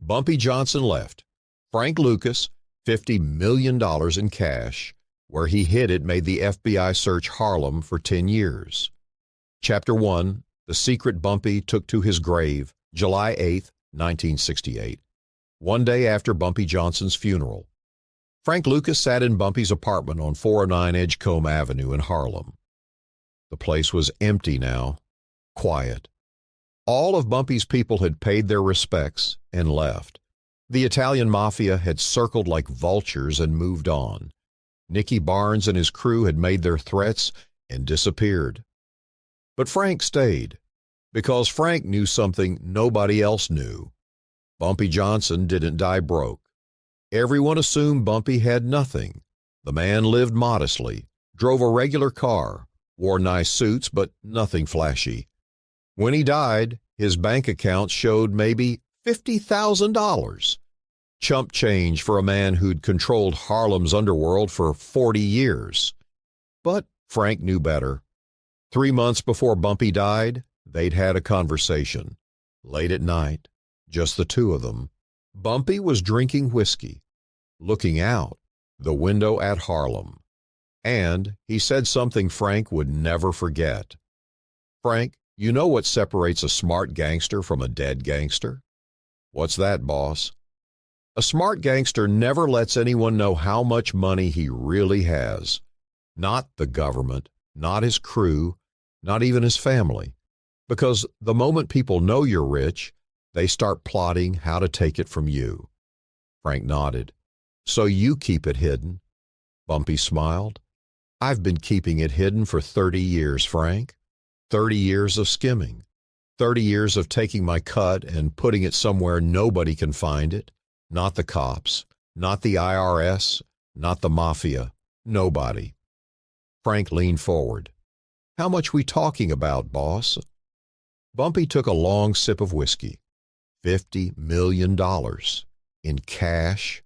Bumpy Johnson left. Frank Lucas, $50 million in cash. Where he hid it made the FBI search Harlem for 10 years. Chapter 1, The Secret Bumpy Took to His Grave, July 8, 1968. One day after Bumpy Johnson's funeral. Frank Lucas sat in Bumpy's apartment on 409 Edgecombe Avenue in Harlem. The place was empty now, quiet. All of Bumpy's people had paid their respects and left. The Italian mafia had circled like vultures and moved on. Nicky Barnes and his crew had made their threats and disappeared. But Frank stayed, because Frank knew something nobody else knew. Bumpy Johnson didn't die broke. Everyone assumed Bumpy had nothing. The man lived modestly, drove a regular car, wore nice suits, but nothing flashy. When he died, his bank account showed maybe $50,000. Chump change for a man who'd controlled Harlem's underworld for 40 years. But Frank knew better. 3 months before Bumpy died, they'd had a conversation. Late at night, just the two of them. Bumpy was drinking whiskey, looking out the window at Harlem. And he said something Frank would never forget. "Frank, you know what separates a smart gangster from a dead gangster?" "What's that, boss?" "A smart gangster never lets anyone know how much money he really has. Not the government, not his crew, not even his family. Because the moment people know you're rich, they start plotting how to take it from you." Frank nodded. "So you keep it hidden?" Bumpy smiled. "I've been keeping it hidden for 30 years, Frank. 30 years of skimming. 30 years of taking my cut and putting it somewhere nobody can find it. Not the cops, not the IRS, not the mafia, nobody." Frank leaned forward. "How much we talking about, boss?" Bumpy took a long sip of whiskey. $50 million. In cash?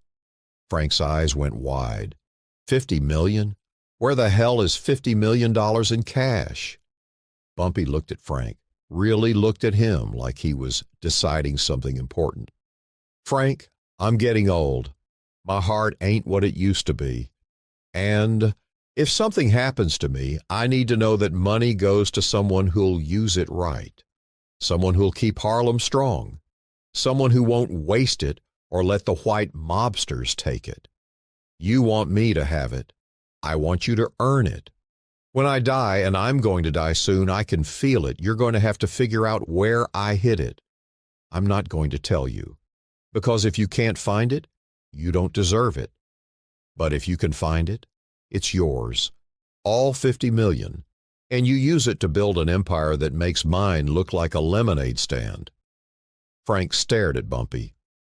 Frank's eyes went wide. 50 million? Where the hell is $50 million in cash? Bumpy looked at Frank, really looked at him like he was deciding something important. "Frank, I'm getting old. My heart ain't what it used to be. And if something happens to me, I need to know that money goes to someone who'll use it right. Someone who'll keep Harlem strong. Someone who won't waste it or let the white mobsters take it. You want me to have it. I want you to earn it. When I die, and I'm going to die soon, I can feel it. You're going to have to figure out where I hid it. I'm not going to tell you. Because if you can't find it, you don't deserve it. But if you can find it, it's yours. All 50 million. And you use it to build an empire that makes mine look like a lemonade stand." Frank stared at Bumpy.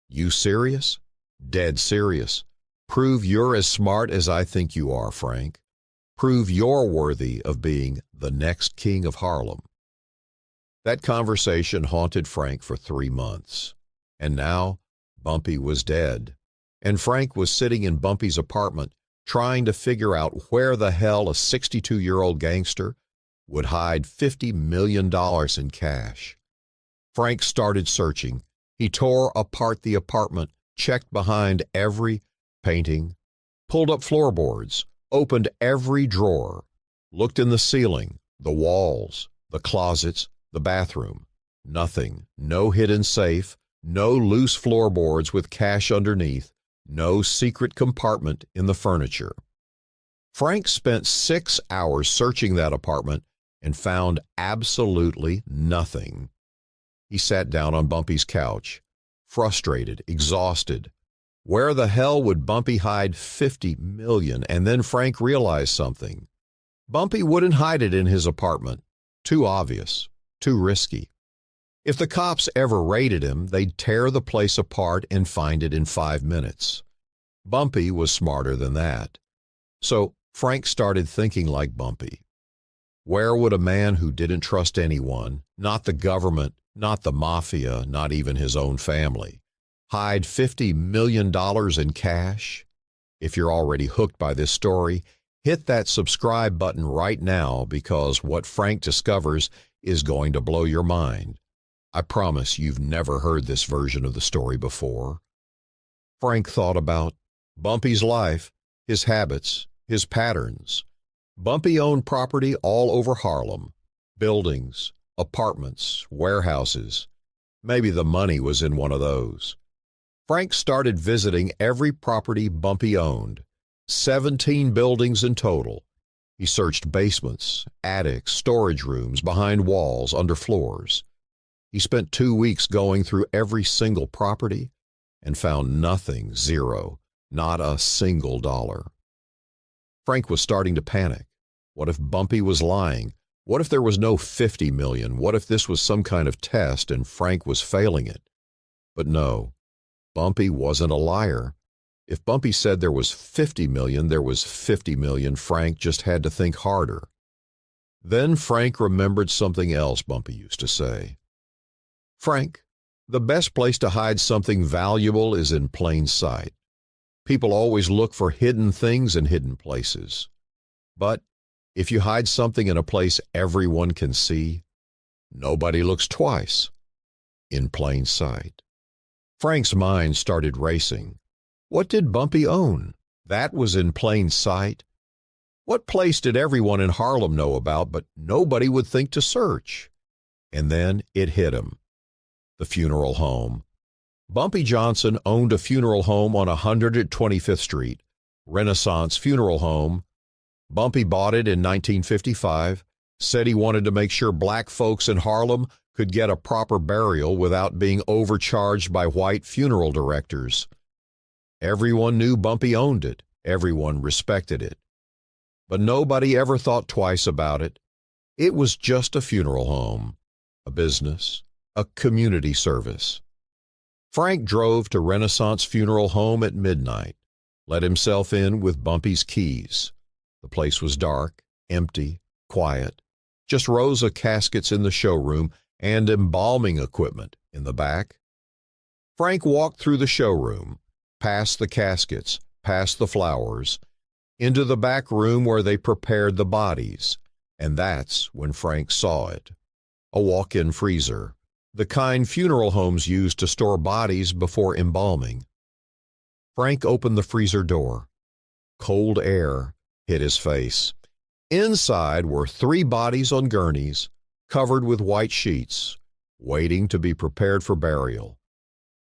"You serious?" "Dead serious. Prove you're as smart as I think you are, Frank. Prove you're worthy of being the next king of Harlem." That conversation haunted Frank for 3 months. And now Bumpy was dead. And Frank was sitting in Bumpy's apartment trying to figure out where the hell a 62-year-old gangster would hide $50 million in cash. Frank started searching. He tore apart the apartment, checked behind every painting, pulled up floorboards, opened every drawer, looked in the ceiling, the walls, the closets, the bathroom. Nothing. No hidden safe, no loose floorboards with cash underneath, no secret compartment in the furniture. Frank spent 6 hours searching that apartment and found absolutely nothing. He sat down on Bumpy's couch, frustrated, exhausted. Where the hell would Bumpy hide 50 million? And then Frank realized something. Bumpy wouldn't hide it in his apartment. Too obvious, too risky. If the cops ever raided him, they'd tear the place apart and find it in 5 minutes. Bumpy was smarter than that. So Frank started thinking like Bumpy. Where would a man who didn't trust anyone, not the government, not the mafia, not even his own family, hide $50 million in cash? If you're already hooked by this story, hit that subscribe button right now because what Frank discovers is going to blow your mind. I promise you've never heard this version of the story before. Frank thought about Bumpy's life, his habits, his patterns. Bumpy owned property all over Harlem, buildings, apartments, warehouses. Maybe the money was in one of those. Frank started visiting every property Bumpy owned, 17 buildings in total. He searched basements, attics, storage rooms, behind walls, under floors. He spent 2 weeks going through every single property and found nothing, zero, not a single dollar. Frank was starting to panic. What if Bumpy was lying? What if there was no 50 million? What if this was some kind of test and Frank was failing it? But no, Bumpy wasn't a liar. If Bumpy said there was 50 million, there was 50 million. Frank just had to think harder. Then Frank remembered something else Bumpy used to say. Frank, the best place to hide something valuable is in plain sight. People always look for hidden things in hidden places. But if you hide something in a place everyone can see, nobody looks twice. In plain sight. Frank's mind started racing. What did Bumpy own? That was in plain sight. What place did everyone in Harlem know about, but nobody would think to search? And then it hit him. The funeral home. Bumpy Johnson owned a funeral home on 125th Street, Renaissance Funeral Home. Bumpy bought it in 1955, said he wanted to make sure black folks in Harlem could get a proper burial without being overcharged by white funeral directors. Everyone knew Bumpy owned it. Everyone respected it. But nobody ever thought twice about it. It was just a funeral home, a business, a community service. Frank drove to Renaissance Funeral Home at midnight, let himself in with Bumpy's keys. The place was dark, empty, quiet, just rows of caskets in the showroom and embalming equipment in the back. Frank walked through the showroom, past the caskets, past the flowers, into the back room where they prepared the bodies, and that's when Frank saw it. A walk-in freezer, the kind funeral homes use to store bodies before embalming. Frank opened the freezer door. Cold air hit his face. Inside were 3 bodies on gurneys, covered with white sheets, waiting to be prepared for burial.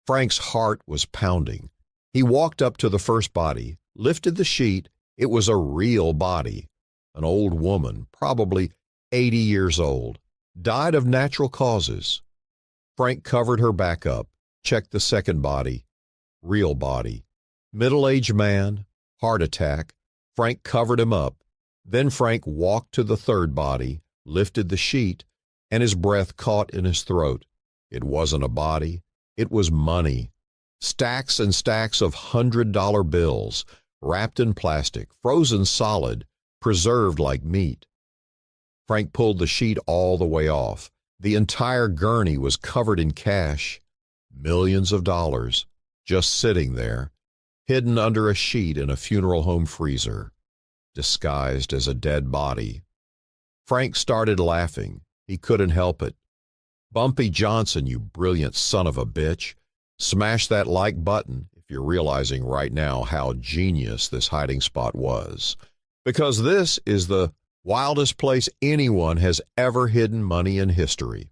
Frank's heart was pounding. He walked up to the first body, lifted the sheet. It was a real body. An old woman, probably 80 years old, died of natural causes. Frank covered her back up, checked the second body. Real body. Middle-aged man, heart attack. Frank covered him up. Then Frank walked to the third body, lifted the sheet, and his breath caught in his throat. It wasn't a body. It was money. Stacks and stacks of $100 bills, wrapped in plastic, frozen solid, preserved like meat. Frank pulled the sheet all the way off. The entire gurney was covered in cash, millions of dollars, just sitting there, hidden under a sheet in a funeral home freezer, disguised as a dead body. Frank started laughing. He couldn't help it. Bumpy Johnson, you brilliant son of a bitch. Smash that like button if you're realizing right now how genius this hiding spot was. Because this is the wildest place anyone has ever hidden money in history.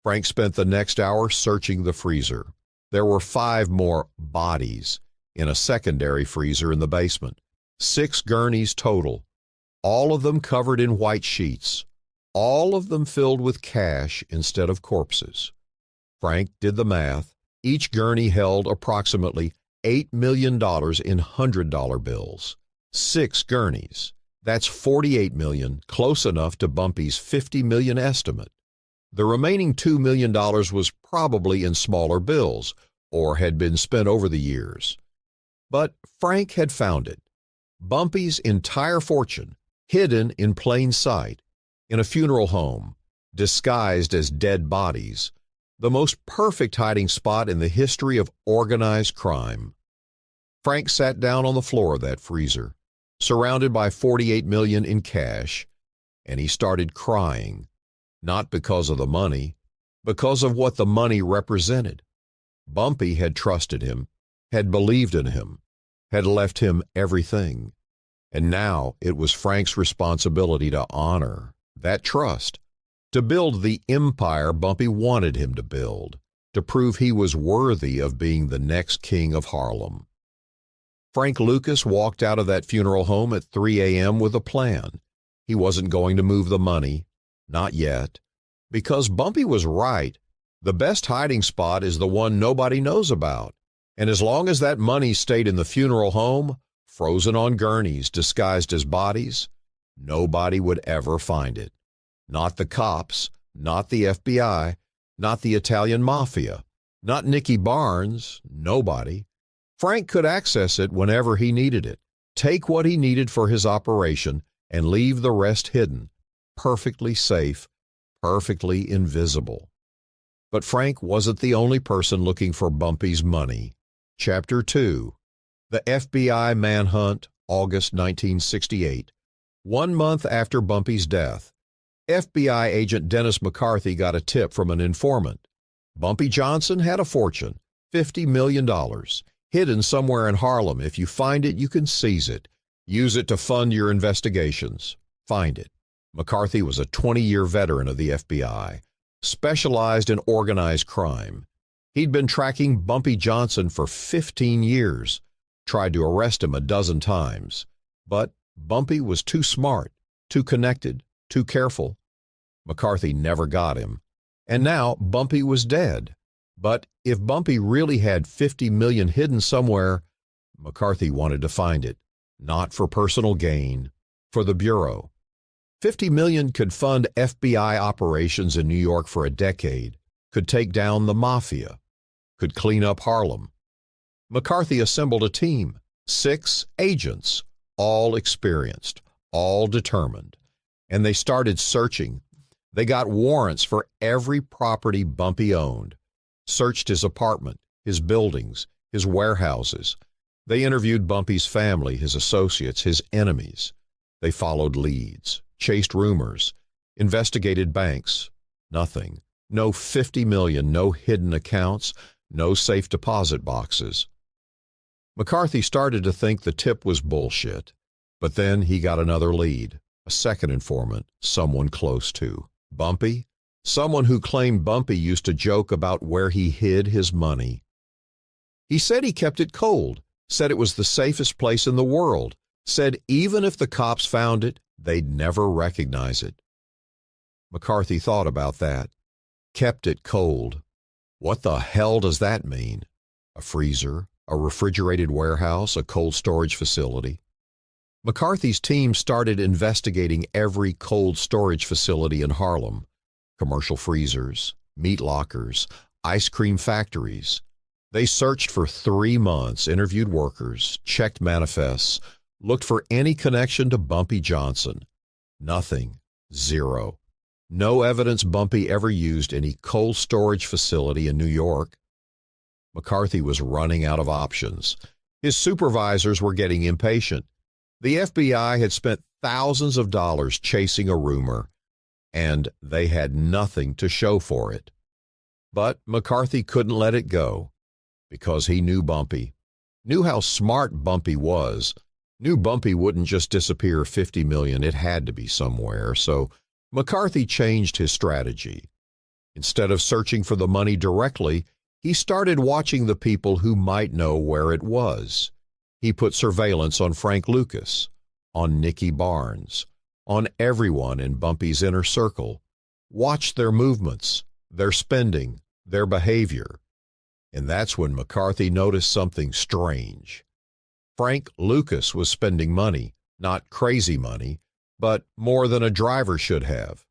Frank spent the next hour searching the freezer. There were 5 more bodies in a secondary freezer in the basement. 6 gurneys total, all of them covered in white sheets, all of them filled with cash instead of corpses. Frank did the math. Each gurney held approximately $8 million in $100 bills. 6 gurneys. That's $48 million, close enough to Bumpy's $50 million estimate. The remaining $2 million was probably in smaller bills or had been spent over the years. But Frank had found it. Bumpy's entire fortune, hidden in plain sight, in a funeral home, disguised as dead bodies, the most perfect hiding spot in the history of organized crime. Frank sat down on the floor of that freezer, surrounded by $48 million in cash, and he started crying, not because of the money, because of what the money represented. Bumpy had trusted him, had believed in him, had left him everything. And now it was Frank's responsibility to honor that trust, to build the empire Bumpy wanted him to build, to prove he was worthy of being the next king of Harlem. Frank Lucas walked out of that funeral home at 3 a.m. with a plan. He wasn't going to move the money, not yet, because Bumpy was right. The best hiding spot is the one nobody knows about. And as long as that money stayed in the funeral home, frozen on gurneys disguised as bodies, nobody would ever find it. Not the cops, not the FBI, not the Italian mafia, not Nicky Barnes, nobody. Frank could access it whenever he needed it, take what he needed for his operation, and leave the rest hidden, perfectly safe, perfectly invisible. But Frank wasn't the only person looking for Bumpy's money. Chapter 2. The FBI Manhunt, August 1968. 1 month after Bumpy's death, FBI agent Dennis McCarthy got a tip from an informant. Bumpy Johnson had a fortune, $50 million, hidden somewhere in Harlem. If you find it, you can seize it. Use it to fund your investigations. Find it. McCarthy was a 20-year veteran of the FBI, specialized in organized crime. He'd been tracking Bumpy Johnson for 15 years, tried to arrest him a dozen times. But Bumpy was too smart, too connected, too careful. McCarthy never got him. And now Bumpy was dead. But if Bumpy really had 50 million hidden somewhere, McCarthy wanted to find it, not for personal gain, for the Bureau. 50 million could fund FBI operations in New York for a decade, could take down the mafia, could clean up Harlem. McCarthy assembled a team, 6 agents, all experienced, all determined. And they started searching. They got warrants for every property Bumpy owned, searched his apartment, his buildings, his warehouses. They interviewed Bumpy's family, his associates, his enemies. They followed leads, chased rumors, investigated banks. Nothing. No 50 million, no hidden accounts, no safe deposit boxes. McCarthy started to think the tip was bullshit. But then he got another lead, a second informant, someone close to Bumpy, someone who claimed Bumpy used to joke about where he hid his money. He said he kept it cold, said it was the safest place in the world, said even if the cops found it, they'd never recognize it. McCarthy thought about that. Kept it cold. What the hell does that mean? A freezer, a refrigerated warehouse, a cold storage facility? McCarthy's team started investigating every cold storage facility in Harlem. Commercial freezers, meat lockers, ice cream factories. They searched for 3 months, interviewed workers, checked manifests, looked for any connection to Bumpy Johnson. Nothing. Zero. No evidence Bumpy ever used any cold storage facility in New York. McCarthy was running out of options. His supervisors were getting impatient. The FBI had spent thousands of dollars chasing a rumor, and they had nothing to show for it. But McCarthy couldn't let it go, because he knew Bumpy, knew how smart Bumpy was, knew Bumpy wouldn't just disappear 50 million, it had to be somewhere, so McCarthy changed his strategy. Instead of searching for the money directly, he started watching the people who might know where it was. He put surveillance on Frank Lucas, on Nicky Barnes, on everyone in Bumpy's inner circle, watched their movements, their spending, their behavior. And that's when McCarthy noticed something strange. Frank Lucas was spending money, not crazy money, but more than a driver should have.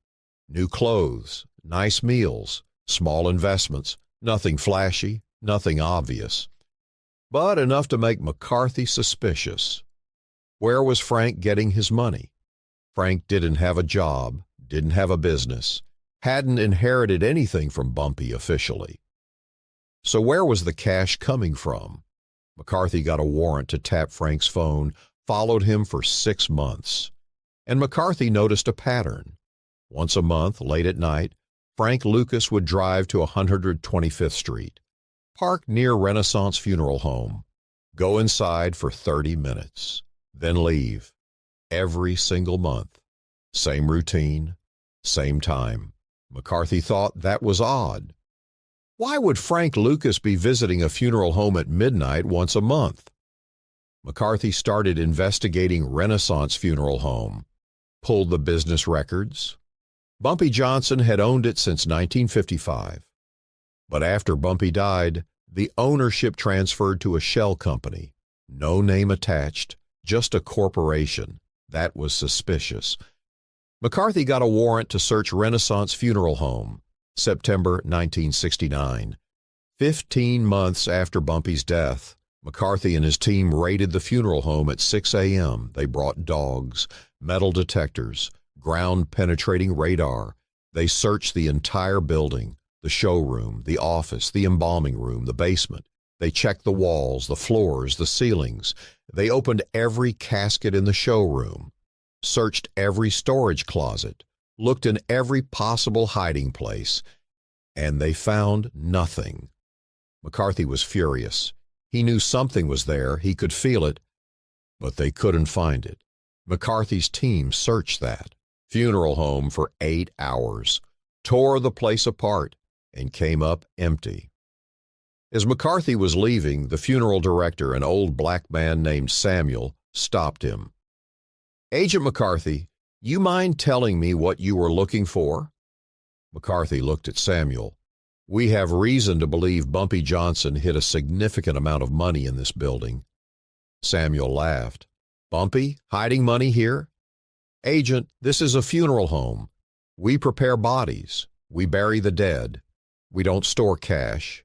New clothes, nice meals, small investments, nothing flashy, nothing obvious. But enough to make McCarthy suspicious. Where was Frank getting his money? Frank didn't have a job, didn't have a business, hadn't inherited anything from Bumpy officially. So where was the cash coming from? McCarthy got a warrant to tap Frank's phone, followed him for 6 months. And McCarthy noticed a pattern. Once a month, late at night, Frank Lucas would drive to 125th Street, park near Renaissance Funeral Home, go inside for 30 minutes, then leave. Every single month. Same routine, same time. McCarthy thought that was odd. Why would Frank Lucas be visiting a funeral home at midnight once a month? McCarthy started investigating Renaissance Funeral Home, pulled the business records. Bumpy Johnson had owned it since 1955. But after Bumpy died, the ownership transferred to a shell company. No name attached, just a corporation. That was suspicious. McCarthy got a warrant to search Renaissance Funeral Home, September 1969. 15 months after Bumpy's death, McCarthy and his team raided the funeral home at 6 a.m. They brought dogs, metal detectors, ground-penetrating radar. They searched the entire building, the showroom, the office, the embalming room, the basement. They checked the walls, the floors, the ceilings. They opened every casket in the showroom, searched every storage closet, looked in every possible hiding place, and they found nothing. McCarthy was furious. He knew something was there, he could feel it, but they couldn't find it. McCarthy's team searched that funeral home for 8 hours, tore the place apart, and came up empty. As McCarthy was leaving, the funeral director, an old black man named Samuel, stopped him. "Agent McCarthy, you mind telling me what you were looking for?" McCarthy looked at Samuel. "We have reason to believe Bumpy Johnson hid a significant amount of money in this building." Samuel laughed. "Bumpy, hiding money here?" "Agent, this is a funeral home. We prepare bodies. We bury the dead. We don't store cash.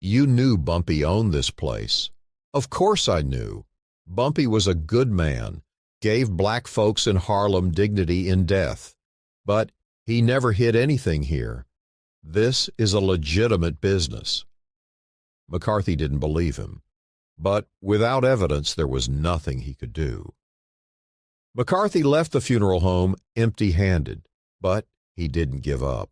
You knew Bumpy owned this place." "Of course I knew. Bumpy was a good man, gave black folks in Harlem dignity in death. But he never hid anything here. This is a legitimate business." McCarthy didn't believe him, but without evidence there was nothing he could do. McCarthy left the funeral home empty-handed, but he didn't give up.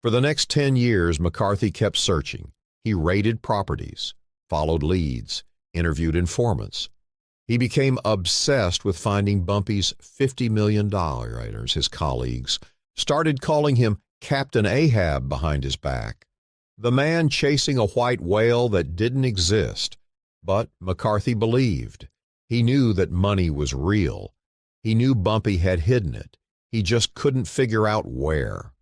For the next 10 years, McCarthy kept searching. He raided properties, followed leads, interviewed informants. He became obsessed with finding Bumpy's $50 million writers. His colleagues started calling him Captain Ahab behind his back, the man chasing a white whale that didn't exist. But McCarthy believed. He knew that money was real. He knew Bumpy had hidden it. He just couldn't figure out where.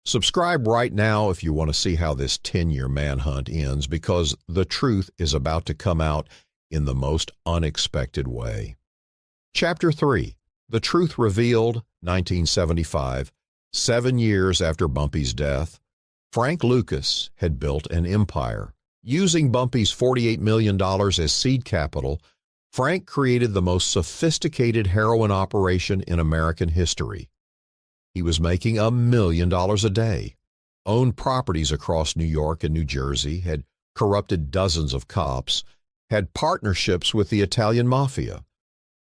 Subscribe right now if you want to see how this 10-year manhunt ends, because the truth is about to come out in the most unexpected way. Chapter 3, The Truth Revealed, 1975. 7 years after Bumpy's death, Frank Lucas had built an empire. Using Bumpy's $48 million as seed capital, Frank created the most sophisticated heroin operation in American history. He was making $1 million a day, owned properties across New York and New Jersey, had corrupted dozens of cops, had partnerships with the Italian mafia.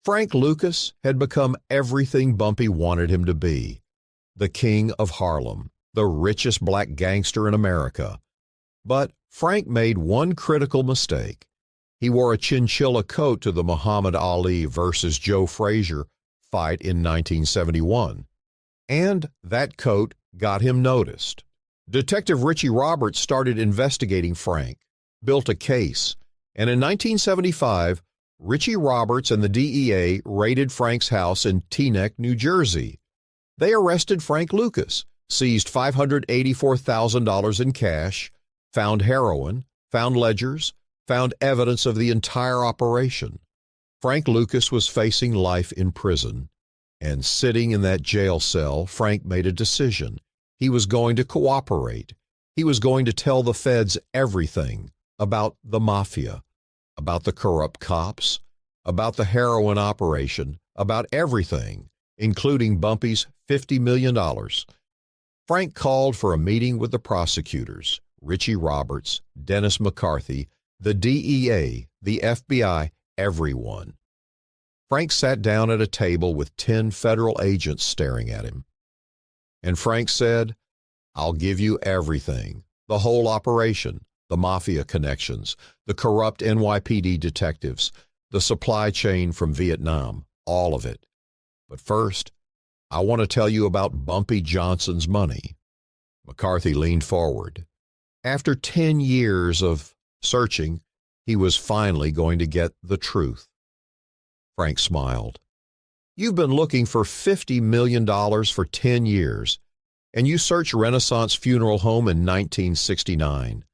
Frank Lucas had become everything Bumpy wanted him to be: the king of Harlem, the richest black gangster in America. But Frank made one critical mistake. He wore a chinchilla coat to the Muhammad Ali versus Joe Frazier fight in 1971. And that coat got him noticed. Detective Richie Roberts started investigating Frank, built a case, and in 1975, Richie Roberts and the DEA raided Frank's house in Teaneck, New Jersey. They arrested Frank Lucas, seized $584,000 in cash, found heroin, found ledgers, found evidence of the entire operation. Frank Lucas was facing life in prison. And sitting in that jail cell, Frank made a decision. He was going to cooperate. He was going to tell the feds everything about the mafia, about the corrupt cops, about the heroin operation, about everything, including Bumpy's $50 million. Frank called for a meeting with the prosecutors, Richie Roberts, Dennis McCarthy, the DEA, the FBI, everyone. Frank sat down at a table with 10 federal agents staring at him. And Frank said, I'll give you everything, the whole operation, the mafia connections, the corrupt NYPD detectives, the supply chain from Vietnam, all of it. But first, I want to tell you about Bumpy Johnson's money." McCarthy leaned forward. After 10 years of searching, he was finally going to get the truth. Frank smiled. "You've been looking for $50 million for 10 years, and you searched Renaissance Funeral Home in 1969.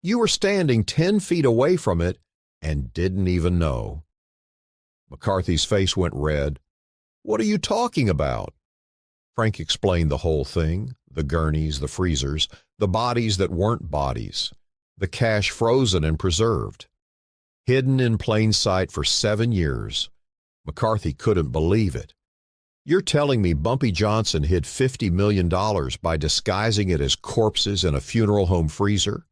You were standing 10 feet away from it and didn't even know." McCarthy's face went red. "What are you talking about?" Frank explained the whole thing, the gurneys, the freezers, the bodies that weren't bodies, the cash frozen and preserved. Hidden in plain sight for 7 years. McCarthy couldn't believe it. "You're telling me Bumpy Johnson hid $50 million by disguising it as corpses in a funeral home freezer?"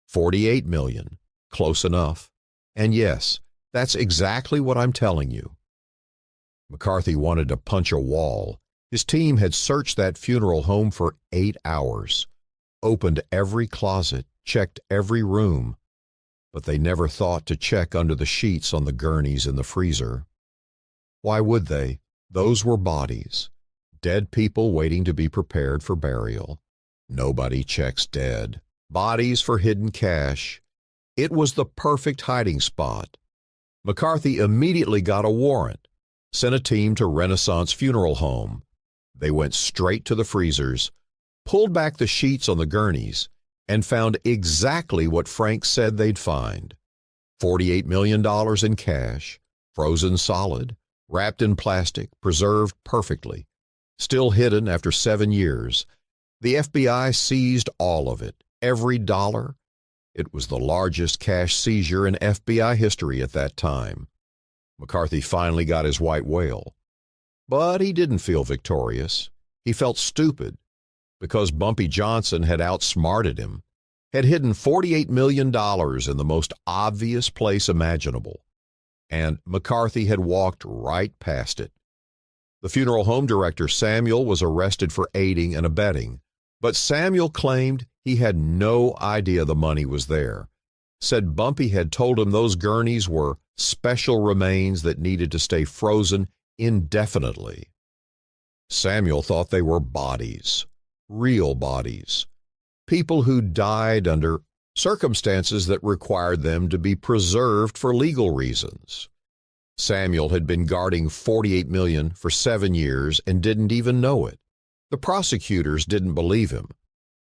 $48 million. Close enough. And yes, that's exactly what I'm telling you. McCarthy wanted to punch a wall. His team had searched that funeral home for 8 hours, opened every closet, checked every room, but they never thought to check under the sheets on the gurneys in the freezer. Why would they? Those were bodies, dead people waiting to be prepared for burial. Nobody checks dead. Bodies for hidden cash. It was the perfect hiding spot. McCarthy immediately got a warrant, sent a team to Renaissance Funeral Home. They went straight to the freezers, pulled back the sheets on the gurneys, and found exactly what Frank said they'd find. $48 million in cash, frozen solid, wrapped in plastic, preserved perfectly, still hidden after 7 years. The FBI seized all of it, every dollar. It was the largest cash seizure in FBI history at that time. McCarthy finally got his white whale. But he didn't feel victorious. He felt stupid, because Bumpy Johnson had outsmarted him, had hidden $48 million in the most obvious place imaginable, and McCarthy had walked right past it. The funeral home director, Samuel, was arrested for aiding and abetting, but Samuel claimed he had no idea the money was there, said Bumpy had told him those gurneys were special remains that needed to stay frozen indefinitely. Samuel thought they were bodies, real bodies, people who died under circumstances that required them to be preserved for legal reasons. Samuel had been guarding $48 million for 7 years and didn't even know it. The prosecutors didn't believe him,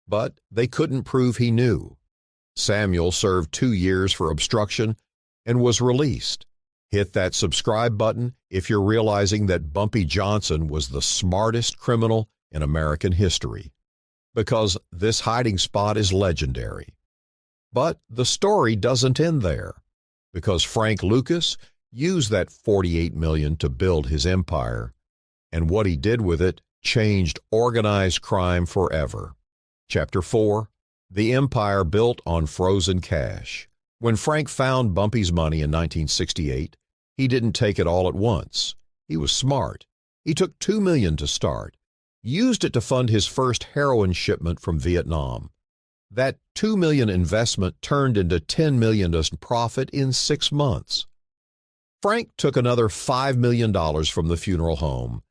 but they couldn't prove he knew. Samuel served 2 years for obstruction and was released. Hit that subscribe button if you're realizing that Bumpy Johnson was the smartest criminal in American history, because this hiding spot is legendary. But the story doesn't end there, because Frank Lucas used that $48 million to build his empire, and what he did with it changed organized crime forever. Chapter 4, The Empire Built on Frozen Cash. When Frank found Bumpy's money in 1968, he didn't take it all at once. He was smart. He took $2 million to start, used it to fund his first heroin shipment from Vietnam. That $2 million investment turned into $10 million in profit in 6 months. Frank took another $5 million from the funeral home,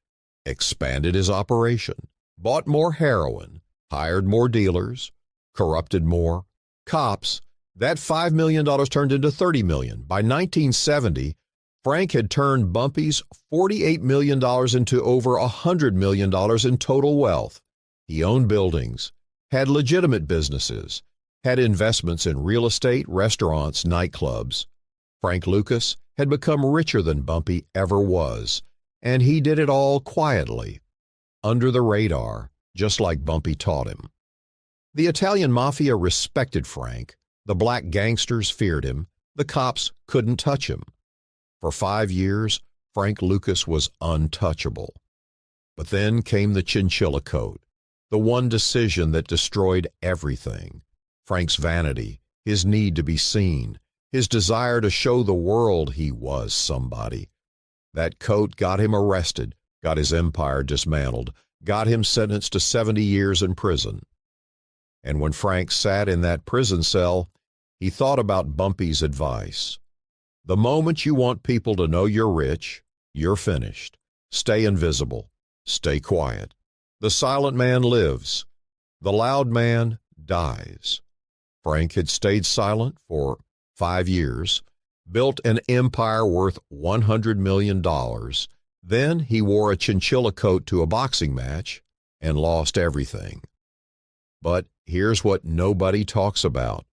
expanded his operation, bought more heroin, hired more dealers, corrupted more cops. That $5 million turned into $30 million. By 1970, Frank had turned Bumpy's $48 million into over $100 million in total wealth. He owned buildings, had legitimate businesses, had investments in real estate, restaurants, nightclubs. Frank Lucas had become richer than Bumpy ever was, and he did it all quietly, under the radar, just like Bumpy taught him. The Italian mafia respected Frank. The black gangsters feared him. The cops couldn't touch him. For 5 years, Frank Lucas was untouchable. But then came the chinchilla coat, the one decision that destroyed everything. Frank's vanity, his need to be seen, his desire to show the world he was somebody. That coat got him arrested, got his empire dismantled, got him sentenced to 70 years in prison. And when Frank sat in that prison cell, he thought about Bumpy's advice. The moment you want people to know you're rich, you're finished. Stay invisible. Stay quiet. The silent man lives. The loud man dies. Frank had stayed silent for 5 years, built an empire worth $100 million. Then he wore a chinchilla coat to a boxing match and lost everything. But here's what nobody talks about.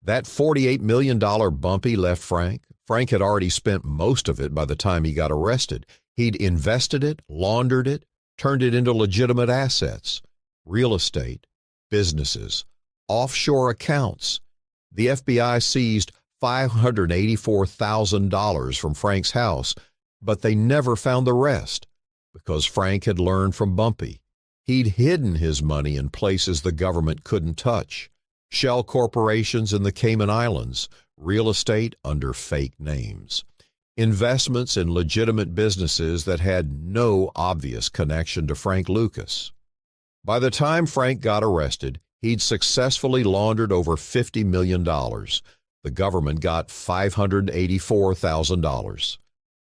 That $48 million Bumpy left Frank. Frank had already spent most of it by the time he got arrested. He'd invested it, laundered it, turned it into legitimate assets, real estate, businesses, offshore accounts. The FBI seized $584,000 from Frank's house, but they never found the rest because Frank had learned from Bumpy. He'd hidden his money in places the government couldn't touch. Shell corporations in the Cayman Islands, real estate under fake names, investments in legitimate businesses that had no obvious connection to Frank Lucas. By the time Frank got arrested, he'd successfully laundered over $50 million. The government got $584,000.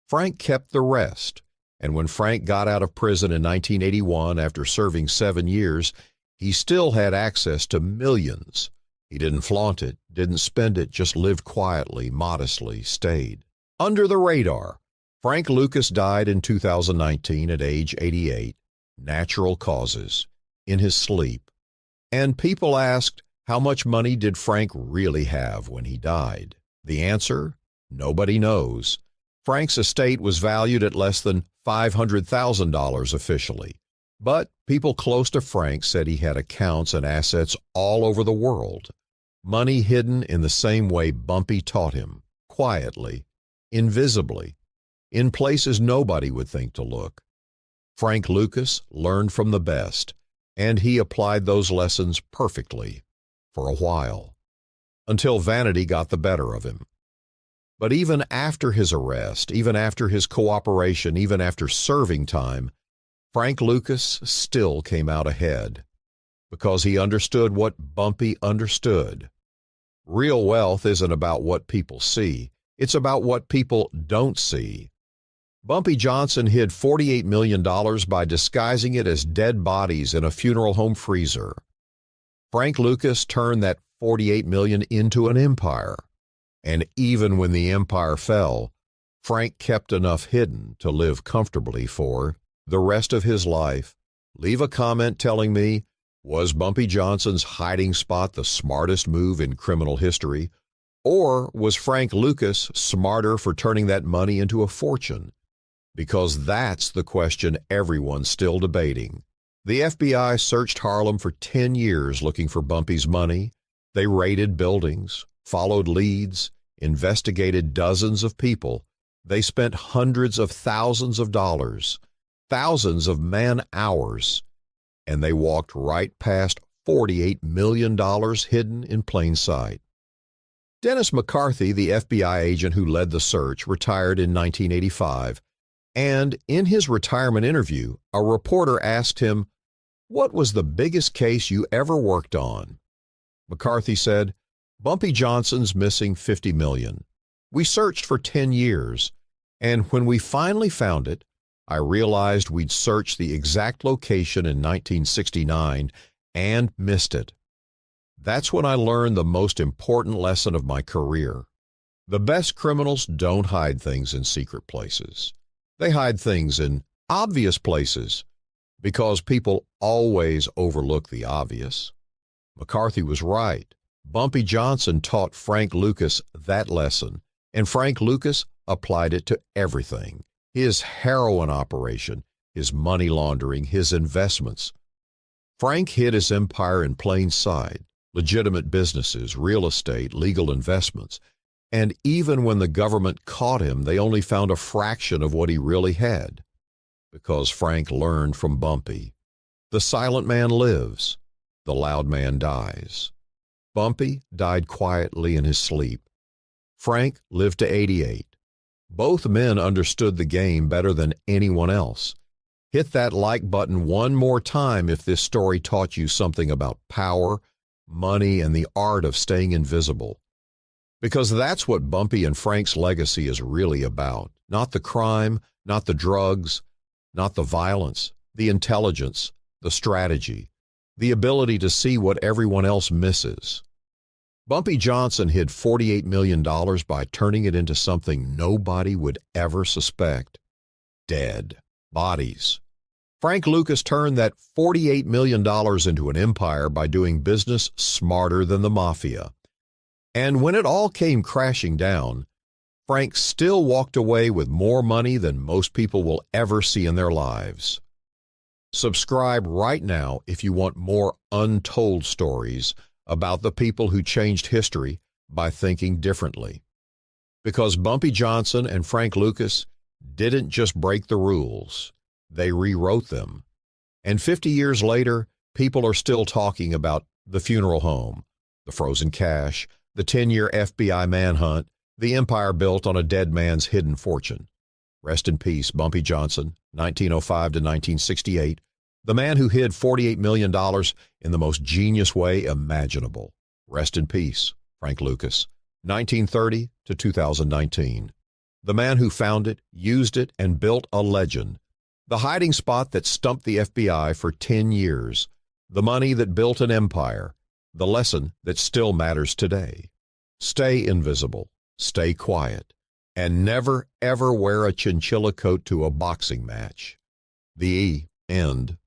Frank kept the rest, and when Frank got out of prison in 1981 after serving 7 years, he still had access to millions. He didn't flaunt it, didn't spend it, just lived quietly, modestly, stayed. Under the radar, Frank Lucas died in 2019 at age 88, natural causes, in his sleep. And people asked, how much money did Frank really have when he died? The answer? Nobody knows. Frank's estate was valued at less than $500,000 officially. But people close to Frank said he had accounts and assets all over the world. Money hidden in the same way Bumpy taught him, quietly, invisibly, in places nobody would think to look. Frank Lucas learned from the best, and he applied those lessons perfectly for a while, until vanity got the better of him. But even after his arrest, even after his cooperation, even after serving time, Frank Lucas still came out ahead because he understood what Bumpy understood. Real wealth isn't about what people see. It's about what people don't see. Bumpy Johnson hid $48 million by disguising it as dead bodies in a funeral home freezer. Frank Lucas turned that $48 million into an empire. And even when the empire fell, Frank kept enough hidden to live comfortably for the rest of his life. Leave a comment telling me, was Bumpy Johnson's hiding spot the smartest move in criminal history? Or was Frank Lucas smarter for turning that money into a fortune? Because that's the question everyone's still debating. The FBI searched Harlem for 10 years looking for Bumpy's money. They raided buildings, followed leads, investigated dozens of people. They spent hundreds of thousands of dollars, thousands of man-hours, and they walked right past $48 million hidden in plain sight. Dennis McCarthy, the FBI agent who led the search, retired in 1985, and in his retirement interview, a reporter asked him, "What was the biggest case you ever worked on?" McCarthy said, "Bumpy Johnson's missing $50 million. We searched for 10 years, and when we finally found it, I realized we'd searched the exact location in 1969 and missed it. That's when I learned the most important lesson of my career. The best criminals don't hide things in secret places. They hide things in obvious places because people always overlook the obvious." McCarthy was right. Bumpy Johnson taught Frank Lucas that lesson, and Frank Lucas applied it to everything. His heroin operation, his money laundering, his investments. Frank hid his empire in plain sight, legitimate businesses, real estate, legal investments. And even when the government caught him, they only found a fraction of what he really had. Because Frank learned from Bumpy. The silent man lives. The loud man dies. Bumpy died quietly in his sleep. Frank lived to 88. Both men understood the game better than anyone else. Hit that like button one more time if this story taught you something about power, money, and the art of staying invisible. Because that's what Bumpy and Frank's legacy is really about. Not the crime, not the drugs, not the violence, the intelligence, the strategy, the ability to see what everyone else misses. Bumpy Johnson hid $48 million by turning it into something nobody would ever suspect. Dead bodies. Frank Lucas turned that $48 million into an empire by doing business smarter than the mafia. And when it all came crashing down, Frank still walked away with more money than most people will ever see in their lives. Subscribe right now if you want more untold stories about the people who changed history by thinking differently. Because Bumpy Johnson and Frank Lucas didn't just break the rules, they rewrote them. And 50 years later, people are still talking about the funeral home, the frozen cash, the 10-year FBI manhunt, the empire built on a dead man's hidden fortune. Rest in peace, Bumpy Johnson, 1905 to 1968, the man who hid $48 million in the most genius way imaginable. Rest in peace, Frank Lucas, 1930 to 2019. The man who found it, used it, and built a legend. The hiding spot that stumped the FBI for 10 years. The money that built an empire. The lesson that still matters today. Stay invisible, stay quiet, and never ever wear a chinchilla coat to a boxing match. The end.